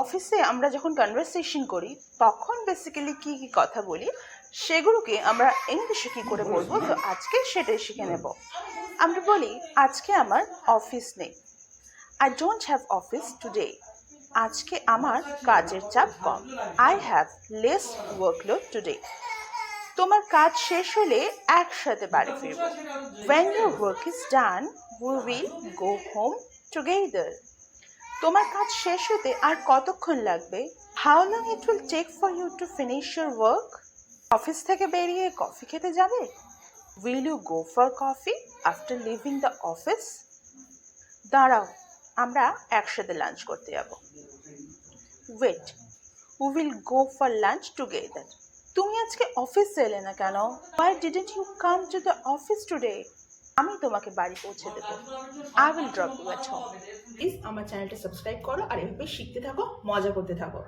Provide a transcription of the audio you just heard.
অফিসে আমরা যখন কনভারসেশন করি তখন বেসিক্যালি কি কি কথা বলি সেগুলোকে আমরা ইংলিশে কি করে বলবো, তো আজকে সেটাই শিখে নেব। আমরা বলি আজকে আমার অফিস নেই। I don't have office today. আজকে আমার কাজের চাপ কম। I have less workload today. তোমার কাজ শেষ হলে একসাথে বাড়ি ফিরবো। When your work is done, we will go home together. তোমার কাজ শেষ হতে আর কতক্ষণ লাগবে? How long it will take for you to finish your work? Office থেকে বেরিয়ে কফি খেতে যাবে? Will you go for coffee after leaving the office? দাঁড়াও, আমরা একসাথে লাঞ্চ করতে যাব। Wait, we will go for lunch together. তুমি আজকে অফিসে এলে না কেন? Why didn't you come to the office today? আমি তোমাকে বাড়ি পৌঁছে দেবো। I will drop you at home. Please আমার চ্যানেলটা সাবস্ক্রাইব করো আর এভাবে শিখতে থাকো, মজা করতে থাকো।